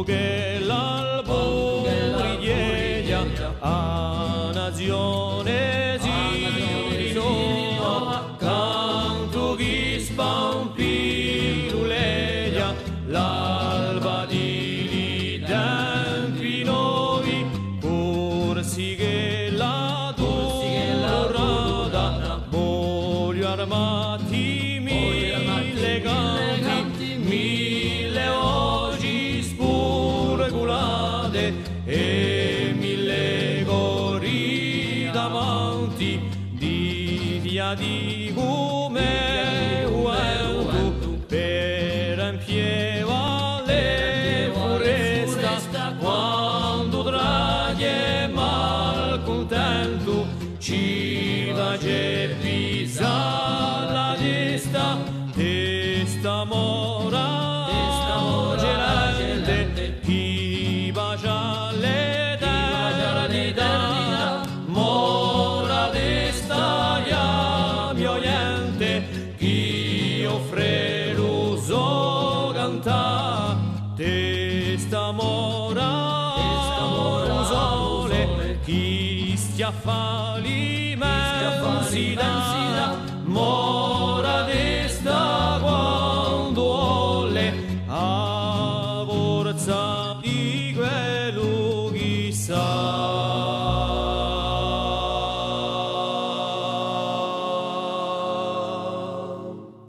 che l'albore dieglia a nazione sino canto chi spampiruleglia l'alba di tempi nuovi corsi che la dorata voglio armati mille canti mille oggi spurgulate e mille cori davanti di via di come uentu per empieva le foresta quando draghe malcontento ci va pisa la testa mora gelante chi bacia l'eternità mora testa ya mio oriente chi offre l'uso canta testa mora sole chi schiaffa l'immensità